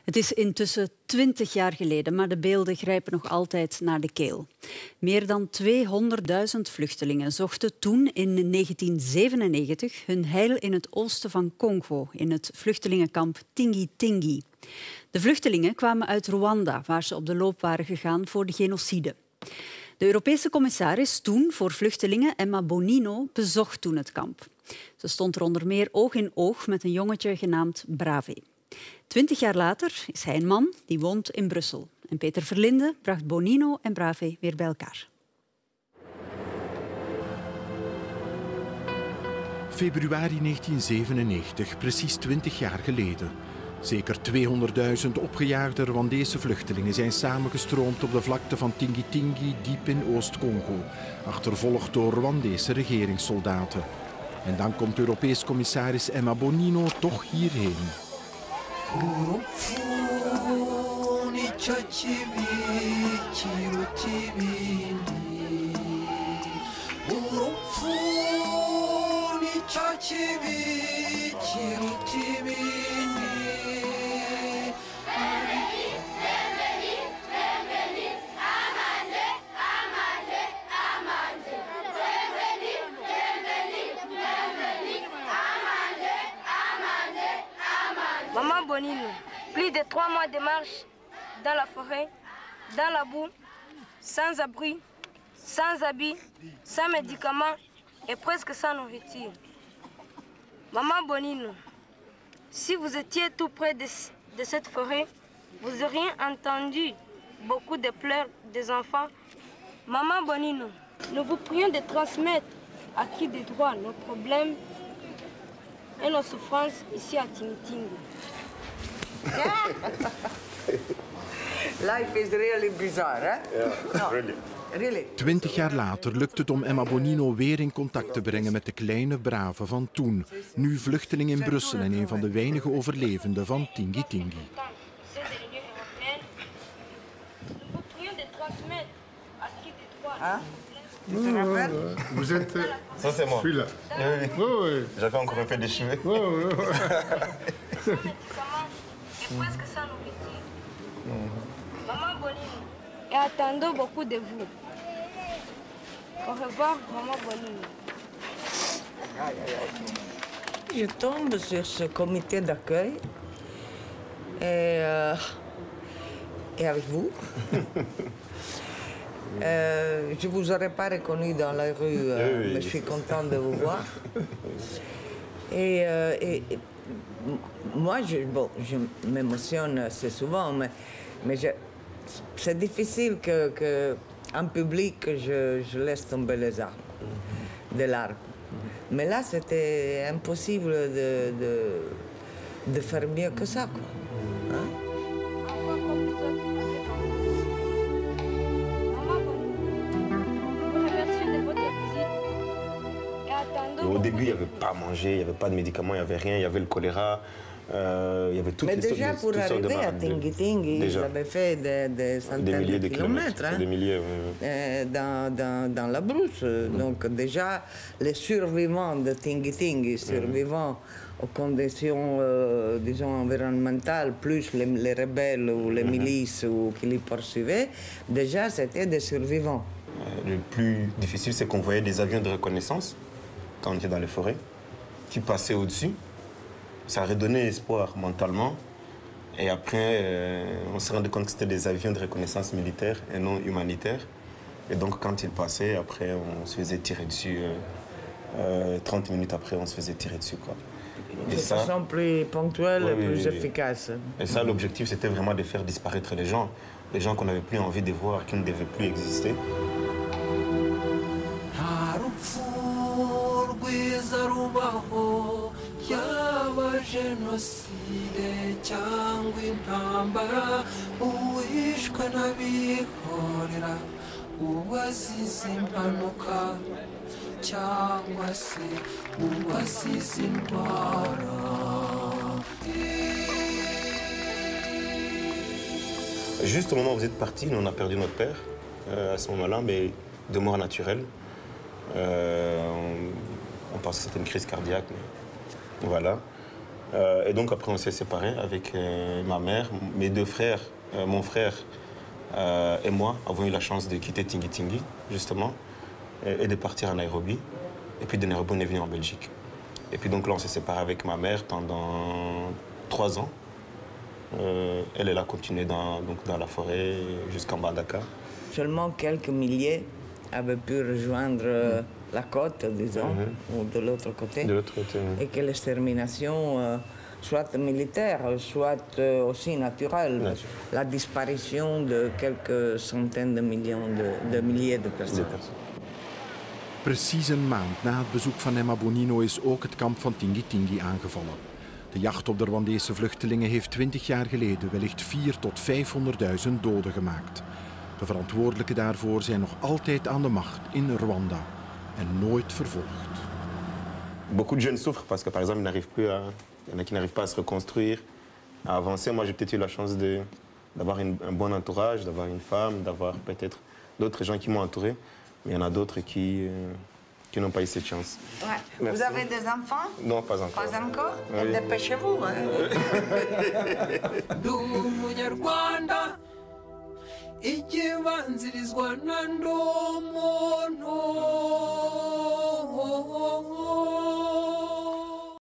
Het is intussen 20 jaar geleden, maar de beelden grijpen nog altijd naar de keel. Meer dan 200.000 vluchtelingen zochten toen in 1997 hun heil in het oosten van Congo, in het vluchtelingenkamp Tingi-Tingi. De vluchtelingen kwamen uit Rwanda, waar ze op de loop waren gegaan voor de genocide. De Europese commissaris toen voor vluchtelingen, Emma Bonino, bezocht toen het kamp. Ze stond er onder meer oog in oog met een jongetje genaamd Brave. 20 jaar later is hij een man die woont in Brussel. En Peter Verlinde bracht Bonino en Brave weer bij elkaar. Februari 1997, precies 20 jaar geleden. Zeker 200.000 opgejaagde Rwandese vluchtelingen zijn samengestroomd op de vlakte van Tingi-Tingi, diep in Oost-Congo, achtervolgd door Rwandese regeringssoldaten. En dan komt Europees commissaris Emma Bonino toch hierheen. Maman Bonino, plus de 3 mois de marche dans la forêt, dans la boue, sans abri, sans habits, sans médicaments et presque sans nourriture. Maman Bonino, si vous étiez tout près de cette forêt, vous auriez entendu beaucoup de pleurs des enfants. Maman Bonino, nous vous prions de transmettre à qui de droit nos problèmes et nos souffrances ici à Tingi-Tingi. Life is really bizarre, hè? Yeah, really. Really. 20 jaar later lukt het om Emma Bonino weer in contact te brengen met de kleine Brave van toen. Nu vluchteling in Brussel en een van de weinige overlevenden van Tingi-Tingi. Vous êtes... Ça, c'est moi. Celui-là. Oui, oui. Oui, oui. J'avais encore un peu de cheveux. Oui, oui, oui. Maman Bonino, et attendons beaucoup de vous. Au revoir, Maman Bonino. Je tombe sur ce comité d'accueil et avec vous. Je ne vous aurais pas reconnu dans la rue, oui, mais je suis contente de vous voir. Et moi, je m'émotionne assez souvent, mais c'est difficile qu'en public, je laisse tomber les larmes. Mais là, c'était impossible de faire mieux que ça, quoi. Hein? Au début, il n'y avait pas à manger, il n'y avait pas de médicaments, il n'y avait rien, il y avait le choléra, il y avait toutes Mais les déjà, pour arriver à Tingi-Tingi, ils avaient fait des centaines de kilomètres. Hein, des milliers, oui. Dans la brousse. Donc déjà, les survivants de Tingi-Tingi, survivants aux conditions, disons, environnementales, plus les rebelles ou les milices qui les poursuivaient, déjà, c'était des survivants. Le plus difficile, c'est qu'on voyait des avions de reconnaissance quand on était dans les forêts, qui passaient au-dessus. Ça redonnait espoir mentalement. Et après, on s'est rendu compte que c'était des avions de reconnaissance militaire et non humanitaire. Et donc, quand ils passaient, après, on se faisait tirer dessus. 30 minutes après, on se faisait tirer dessus, quoi. De façon plus ponctuelle et plus efficace. Et ça, l'objectif, c'était vraiment de faire disparaître les gens qu'on n'avait plus envie de voir, qui ne devaient plus exister. Juste au moment où vous êtes parti, nous on a perdu notre père à ce moment-là, mais de mort naturelle. On pense que c'était une crise cardiaque, mais voilà. Et donc après on s'est séparés avec ma mère, mes deux frères, mon frère et moi avons eu la chance de quitter Tingi Tingi, justement, et de partir à Nairobi. Et puis de Nairobi, on est venu en Belgique. Et puis donc là, on s'est séparés avec ma mère pendant 3 ans. Elle a continué dans la forêt jusqu'en bas à Dakar. Seulement quelques milliers avaient pu rejoindre la côte, disons, ou de l'autre côté. De l'autre côté, oui. Et que l'extermination, soit militaire, soit aussi naturelle, la disparition de quelques centaines de millions de milliers de personnes. Precies een maand na het bezoek van Emma Bonino is ook het kamp van Tingi Tingi aangevallen. De jacht op de Rwandese vluchtelingen heeft 20 jaar geleden wellicht 400.000 tot 500.000 doden gemaakt. De verantwoordelijken daarvoor zijn nog altijd aan de macht in Rwanda en nooit vervolgd. Beaucoup de jeunes souffrent parce que par exemple, il y en a qui n'arrivent pas à se reconstruire, à avancer. Moi, j'ai peut-être eu la chance d'avoir un bon entourage, d'avoir une femme, d'avoir peut-être d'autres gens qui m'ont entouré. Mais il y en a d'autres qui n'ont pas eu cette chance. Ouais. Merci. Vous avez des enfants? Non, pas encore. Pas encore? Oui. Dépêchez-vous. Ikibanzirizwa na ndomo